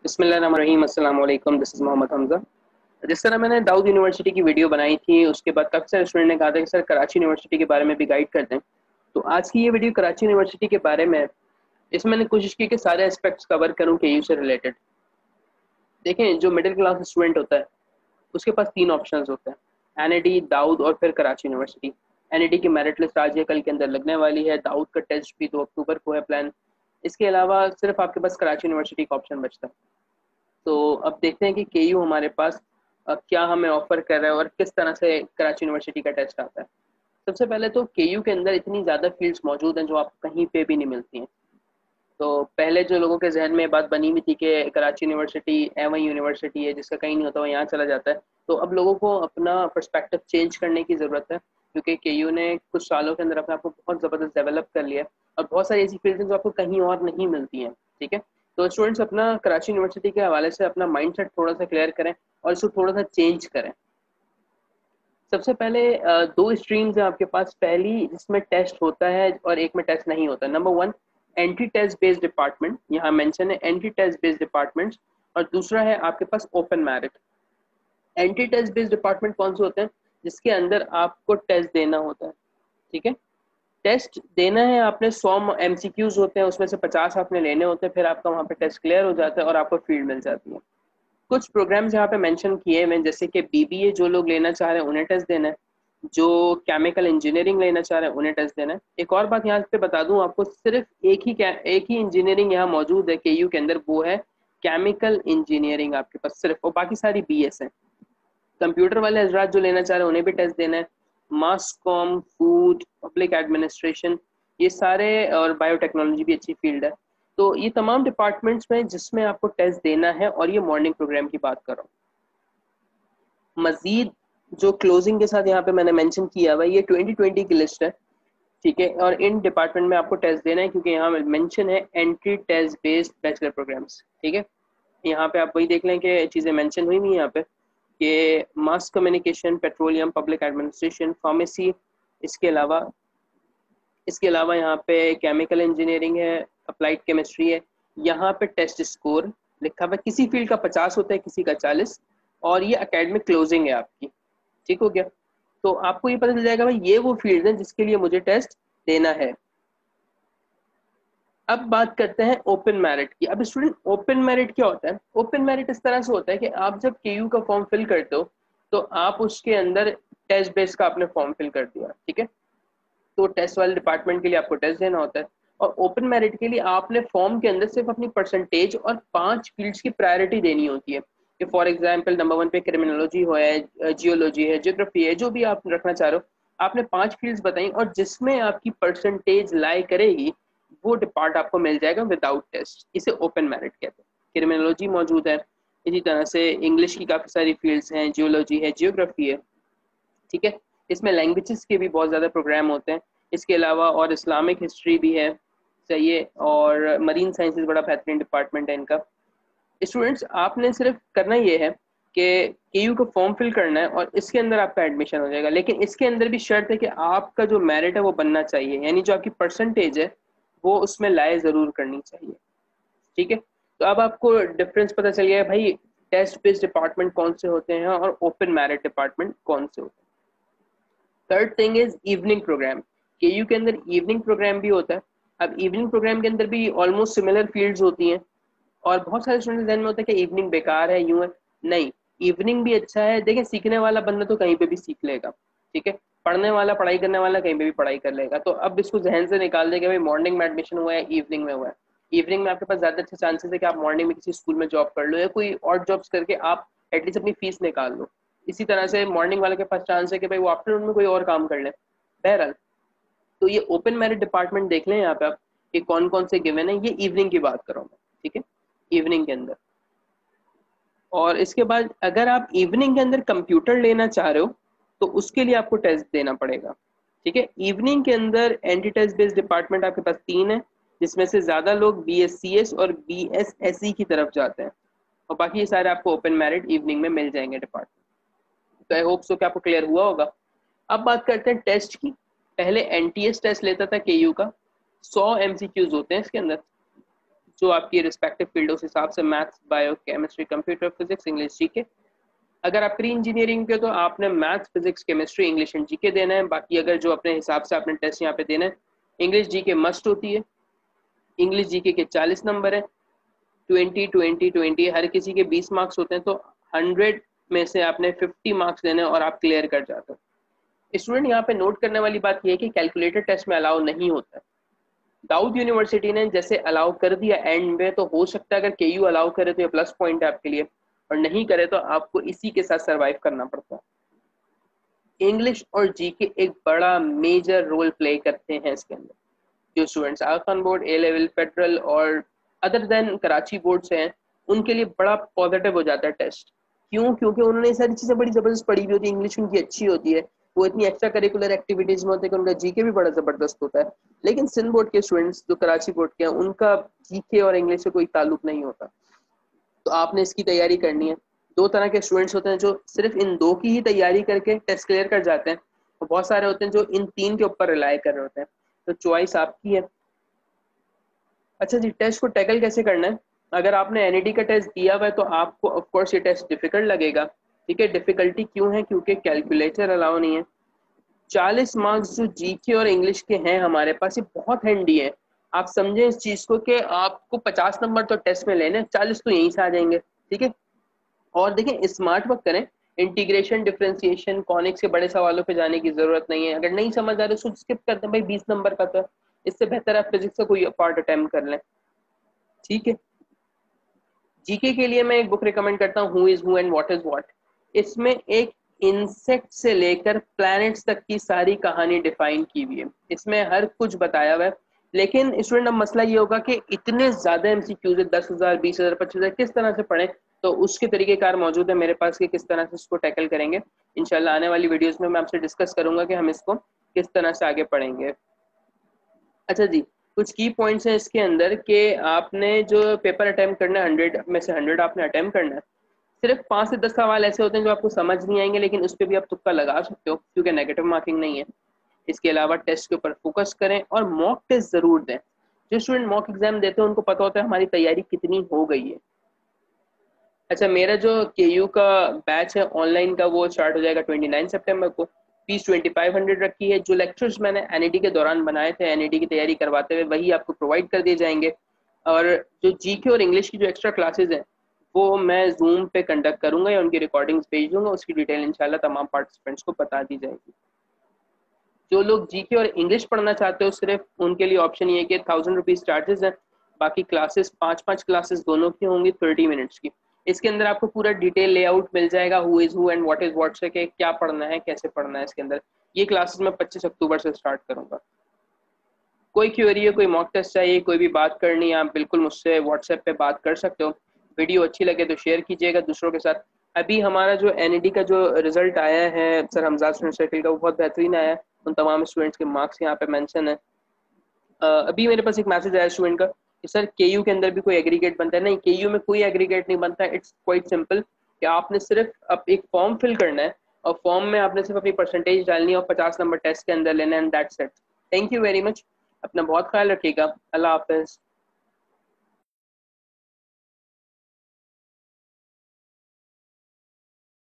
बिस्मिल्लाहिर्रहमानिर्रहीम, अस्सलाम वालेकुम। This is Mohammad Hamza. जिस तरह मैंने दाऊद यूनिवर्सिटी की वीडियो बनाई थी, उसके बाद काफ़ी सारे स्टूडेंट ने कहा था कि सर कराची यूनिवर्सिटी के बारे में भी गाइड कर दें। तो आज की ये वीडियो कराची यूनिवर्सिटी के बारे में है। इसमें मैंने कोशिश की कि सारे एस्पेक्ट्स कवर करूँ केयू से रिलेटेड। देखें, जो मिडिल क्लास स्टूडेंट होता है उसके पास 3 ऑप्शंस होते हैं, एनएडी, दाऊद और फिर कराची यूनिवर्सिटी। एनएडी की मेरिट लिस्ट आज या कल के अंदर लगने वाली है। दाऊद का टेस्ट भी 2 अक्टूबर को है प्लान। इसके अलावा सिर्फ आपके पास कराची यूनिवर्सिटी का ऑप्शन बचता है। तो अब देखते हैं कि केयू हमारे पास क्या हमें ऑफर कर रहा है और किस तरह से कराची यूनिवर्सिटी का टेस्ट आता है। सबसे पहले तो केयू के अंदर इतनी ज़्यादा फील्ड्स मौजूद हैं जो आपको कहीं पे भी नहीं मिलती हैं। तो पहले जो लोगों के जहन में बात बनी हुई थी कि कराची यूनिवर्सिटी एवं यूनिवर्सिटी है जिसका कहीं नहीं होता, वो यहाँ चला जाता है। तो अब लोगों को अपना पर्सपेक्टिव चेंज करने की ज़रूरत है, क्योंकि केयू ने कुछ सालों के अंदर अपने आप को बहुत ज़बरदस्त डेवलप कर लिया है और बहुत सारी ऐसी फील्ड हैं जो आपको कहीं और नहीं मिलती हैं। ठीक है, तो स्टूडेंट्स अपना कराची यूनिवर्सिटी के हवाले से अपना माइंडसेट थोड़ा सा क्लियर करें और इसको थोड़ा सा चेंज करें। सबसे पहले 2 स्ट्रीम्स हैं आपके पास। पहली जिसमें टेस्ट होता है और एक में टेस्ट नहीं होता। Number 1 entry test based department, यहाँ मेंशन है एंटी टेस्ट बेस्ड डिपार्टमेंट्स। और दूसरा है आपके पास open merit. Entry test based department कौन से होते हैं? जिसके अंदर आपको टेस्ट देना होता है। ठीक है, टेस्ट देना है आपने। 100 एमसीक्यूज होते हैं, उसमें से 50 आपने लेने होते हैं, फिर आपका वहाँ पे टेस्ट क्लियर हो जाता है और आपको फील्ड मिल जाती है। कुछ प्रोग्राम्स यहाँ पे मेंशन किए हैं, जैसे कि बीबीए जो लोग लेना चाह रहे हैं उन्हें टेस्ट देना है, जो केमिकल इंजीनियरिंग लेना चाह रहे हैं उन्हें टेस्ट देना है। एक और बात यहाँ पे बता दूं आपको, सिर्फ एक ही इंजीनियरिंग यहाँ मौजूद है केयू के अंदर, वो है केमिकल इंजीनियरिंग आपके पास सिर्फ, और बाकी सारी बीएस है। कंप्यूटर वाले हजरात जो लेना चाह रहे हैं उन्हें भी टेस्ट देना है। मास कॉम, फूड, पब्लिक एडमिनिस्ट्रेशन, ये सारे, और बायोटेक्नोलॉजी भी अच्छी फील्ड है। तो ये तमाम डिपार्टमेंट्स में जिसमें आपको टेस्ट देना है, और ये मॉर्निंग प्रोग्राम की बात कर रहा हूँ। मजीद जो क्लोजिंग के साथ यहाँ पे मैंने मेंशन किया हुआ है, ये 2020 की लिस्ट है। ठीक है, और इन डिपार्टमेंट में आपको टेस्ट देना है, क्योंकि यहाँ मेंशन है entry test based bachelor programmes. ठीक है, यहाँ पे आप वही देख लें कि चीज़ें मेंशन हुई हुई यहाँ पे कि mass communication, petroleum, public administration, pharmacy, इसके अलावा यहाँ पे केमिकल इंजीनियरिंग है, अप्लाइड केमिस्ट्री है। यहाँ पे टेस्ट स्कोर लिखा हुआ है, किसी फील्ड का 50 होता है, किसी का 40, और ये एकेडमिक क्लोजिंग है आपकी। ठीक हो गया, तो आपको ये पता चल जाएगा भाई ये वो फील्ड है जिसके लिए मुझे टेस्ट देना है। अब बात करते हैं ओपन मेरिट की। अब स्टूडेंट, ओपन मेरिट क्या होता है? ओपन मेरिट इस तरह से होता है कि आप जब केयू का फॉर्म फिल करते हो तो आप उसके अंदर टेस्ट बेस का आपने फॉर्म फिल कर दिया। ठीक है, तो टेस्ट वाले डिपार्टमेंट के लिए आपको टेस्ट देना होता है, और ओपन मेरिट के लिए आपने फॉर्म के अंदर सिर्फ अपनी परसेंटेज और 5 फील्ड्स की प्रायोरिटी देनी होती है। कि फॉर एग्जांपल नंबर 1 पे क्रिमिनोलॉजी हो है, जियोलॉजी है, जियोग्राफी है, जो भी आप रखना चाह रहे हो, आपने 5 फील्ड्स बताई और जिसमें आपकी परसेंटेज लाई करेगी वो डिपार्ट आपको मिल जाएगा विदाउट टेस्ट। इसे ओपन मेरिट कहते हैं। क्रिमिनोलॉजी मौजूद है, इसी तरह से इंग्लिश की काफ़ी सारी फील्ड्स हैं, जियोलॉजी है, जियोग्राफी है। ठीक है, इसमें लैंग्वेजेस के भी बहुत ज़्यादा प्रोग्राम होते हैं। इसके अलावा और इस्लामिक हिस्ट्री भी है, सही है, और मरीन साइंसेज बड़ा बेहतरीन डिपार्टमेंट है इनका। स्टूडेंट्स, आपने सिर्फ करना ये है कि केयू का फॉर्म फिल करना है और इसके अंदर आपका एडमिशन हो जाएगा। लेकिन इसके अंदर भी शर्त है कि आपका जो मेरिट है वो बनना चाहिए, यानी जो आपकी परसेंटेज है वो उसमें लाए ज़रूर करनी चाहिए। ठीक है, तो अब आपको डिफरेंस पता चल गया है भाई, टेस्ट बेस्ड डिपार्टमेंट कौन से होते हैं और ओपन मेरिट डिपार्टमेंट कौन से होते हैं। Third thing is evening programme. KU के अंदर इवनिंग प्रोग्राम भी होता है। अब इवनिंग प्रोग्राम के अंदर भी ऑलमोस्ट सिमिलर फील्ड्स होती हैं, और बहुत सारे स्टूडेंट्स ध्यान में होता है कि इवनिंग बेकार है, यूं है। नहीं, इवनिंग भी अच्छा है। देखिए, सीखने वाला बंदा तो कहीं पे भी सीख लेगा। ठीक है, पढ़ने वाला, पढ़ाई करने वाला कहीं पे भी पढ़ाई कर लेगा। तो अब इसको जहन से निकाल देगा भाई मॉर्निंग में एडमिशन हुआ है, इवनिंग में हुआ है। इवनिंग में आपके पास ज्यादा अच्छे चांसेस है कि आप मॉर्निंग में किसी स्कूल में जॉब कर लो या कोई और जॉब्स करके आप एटलीस्ट अपनी फीस निकाल लो। इसी तरह से मॉर्निंग वाले के पास चांस है कि भाई वो आफ्टरनून में कोई और काम कर ले। बहरहाल, तो ये ओपन मेरिट डिपार्टमेंट देख लें यहाँ पे आप कि कौन कौन से गिवन है। ये इवनिंग की बात कर रहा हूँ मैं। ठीक है, इवनिंग के अंदर। और इसके बाद अगर आप इवनिंग के अंदर कंप्यूटर लेना चाह रहे हो तो उसके लिए आपको टेस्ट देना पड़ेगा। ठीक है, इवनिंग के अंदर एंटी टेस्ट बेस्ड डिपार्टमेंट आपके पास 3 है, जिसमें से ज्यादा लोग BSCS और BSSE की तरफ जाते हैं, और बाकी ये सारे आपको ओपन मेरिट इवनिंग में मिल जाएंगे डिपार्टमेंट। तो आई होप सो कि आपको क्लियर हुआ होगा। अब बात करते हैं टेस्ट की। पहले NTS टेस्ट लेता था केयू का, 100 MCQs होते हैं इसके अंदर। जो आपकी रिस्पेक्टिव फील्ड उस हिसाब से maths, bio, chemistry, computer, physics, English, GK. अगर आप प्री इंजीनियरिंग के तो आपने maths, physics, chemistry, English and GK देना है। बाकी अगर जो अपने हिसाब से आपने टेस्ट यहाँ पे देना है, इंग्लिश जीके मस्ट होती है। इंग्लिश जीके के 40 नंबर है, 20 हर किसी के 20 मार्क्स होते हैं, तो 100 में से आपने 50 मार्क्स देने और आप क्लियर कर जाते हो। स्टूडेंट यहाँ पे नोट करने वाली बात यह है कि कैलकुलेटेड टेस्ट में अलाउ नहीं होता है। दाऊद यूनिवर्सिटी ने जैसे अलाउ कर दिया एंड में, तो हो सकता है अगर केयू अलाउ करे तो ये प्लस पॉइंट है आपके लिए, और नहीं करे तो आपको इसी के साथ सरवाइव करना पड़ता है। इंग्लिश और जीके एक बड़ा मेजर रोल प्ले करते हैं इसके अंदर। जो स्टूडेंट्स आगा खान बोर्ड, ए लेवल, फेडरल और अदर देन कराची बोर्ड से हैं, उनके लिए बड़ा पॉजिटिव हो जाता है टेस्ट। क्यों? क्योंकि उन्होंने ये सारी चीज़ें बड़ी ज़बरदस्त पढ़ी हुई होती है, इंग्लिश उनकी अच्छी होती है, वो इतनी एक्स्ट्रा करिकुलर एक्टिविटीज़ में होते हैं कि उनका जीके भी बड़ा ज़बरदस्त होता है। लेकिन सिंध बोर्ड के स्टूडेंट्स जो कराची बोर्ड के हैं, उनका जीके और इंग्लिश से कोई ताल्लुक नहीं होता। तो आपने इसकी तैयारी करनी है। दो तरह के स्टूडेंट्स होते हैं जो सिर्फ इन दो की ही तैयारी करके टेस्ट क्लियर कर जाते हैं, और बहुत सारे होते हैं जो इन तीन के ऊपर रिलाय कर रहे होते हैं। तो चॉइस आपकी है। अच्छा जी, टेस्ट को टैकल कैसे करना है? अगर आपने एनईटी का टेस्ट दिया हुआ है तो आपको ऑफ कोर्स ये टेस्ट डिफिकल्ट लगेगा। ठीक है, डिफिकल्टी क्यों है? क्योंकि कैलकुलेटर अलाउ नहीं है। 40 मार्क्स जो जीके और इंग्लिश के हैं हमारे पास, ये बहुत हैंडी है। आप समझें इस चीज को कि आपको 50 नंबर तो टेस्ट में लेने, 40 तो यहीं से आ जाएंगे। ठीक है, और देखें स्मार्ट वर्क करें। इंटीग्रेशन, डिफरेंशिएशन, कॉनिक्स के बड़े सवालों पे जाने की जरूरत नहीं है। अगर नहीं समझ आ रहा तो स्किप करते हैं भाई, 20 नंबर का तो इससे बेहतर आप फिजिक्स का कोई पार्ट अटेम्प्ट कर लें। ठीक है, जीके के लिए मैं एक बुक रिकमेंड करता हूँ, who is who and what is what. इसमें एक इंसेक्ट से लेकर प्लैनेट्स तक की सारी कहानी डिफाइन की हुई है, इसमें हर कुछ बताया हुआ है। लेकिन स्टूडेंट, अब मसला ये होगा कि इतने ज्यादा एमसीक्यूज है, 10,000, 20,000, 25,000, किस तरह से पढ़ें? तो उसके तरीकेकार मौजूद है मेरे पास कि किस तरह से इसको टैकल करेंगे। इंशाल्लाह आने वाली वीडियोस में मैं आपसे डिस्कस करूंगा कि हम इसको किस तरह से आगे पढ़ेंगे। अच्छा जी, कुछ की पॉइंट्स हैं इसके अंदर कि आपने जो पेपर अटेम्प्ट करना है, 100 में से 100 आपने अटेम्प्ट करना है। सिर्फ 5 से 10 सवाल ऐसे होते हैं जो आपको समझ नहीं आएंगे, लेकिन उस पर भी आप तुक्का लगा सकते हो क्योंकि नेगेटिव मार्किंग नहीं है। इसके अलावा टेस्ट के ऊपर फोकस करें और मॉक टेस्ट जरूर दें। जो स्टूडेंट मॉक एग्जाम देते हैं उनको पता होता है हमारी तैयारी कितनी हो गई है। अच्छा, मेरा जो केयू का बैच है ऑनलाइन का, वो स्टार्ट हो जाएगा 29 सितंबर को। फीस 2500 रखी है। जो लेक्चर्स मैंने एनईटी के दौरान बनाए थे एनईटी की तैयारी करवाते हुए, वही आपको प्रोवाइड कर दिए जाएंगे। और जो जीके और इंग्लिश की जो एक्स्ट्रा क्लासेस हैं, वो मैं जूम पे कंडक्ट करूंगा या उनकी रिकॉर्डिंग्स भेज दूंगा। उसकी डिटेल इंशाल्लाह तमाम पार्टिसिपेंट्स को बता दी जाएगी। जो लोग जीके और इंग्लिश पढ़ना चाहते हो, सिर्फ उनके लिए ऑप्शन ये है कि 1000 रुपीज़ चार्जेस हैं। बाकी क्लासेस 5-5 क्लासेस दोनों की होंगी 30 मिनट्स की। इसके अंदर आपको पूरा डिटेल लेआउट मिल जाएगा, who is who and what is what से, क्या पढ़ना है, कैसे पढ़ना है। इसके अंदर ये क्लासेस मैं 25 अक्टूबर से स्टार्ट करूंगा। कोई क्वेरी है, कोई मॉक टेस्ट चाहिए, कोई भी बात करनी है, आप बिल्कुल मुझसे व्हाट्सएप पे बात कर सकते हो। वीडियो अच्छी लगे तो शेयर कीजिएगा दूसरों के साथ। अभी हमारा जो एनईडी का जो रिजल्ट आया है सर हमजाद स्टूडेंट सर्किल का, वो बहुत बेहतरीन आया है। उन तमाम स्टूडेंट्स के मार्क्स यहाँ पे मेंशन है। अभी मेरे पास एक मैसेज आया स्टूडेंट का कि सर केयू के अंदर भी कोई एग्रीगेट बनता है? नहीं, केयू में कोई एग्रीगेट नहीं बनता। इट्स क्वाइट सिंपल कि आपने सिर्फ अब एक फॉर्म फिल करना है, और फॉर्म में आपने सिर्फ अपनी परसेंटेज डालनी है और 50 नंबर टेस्ट के अंदर लेना है, and that's it. Thank you very much. अपना बहुत ख्याल रखिएगा। अल्लाह हाफिज।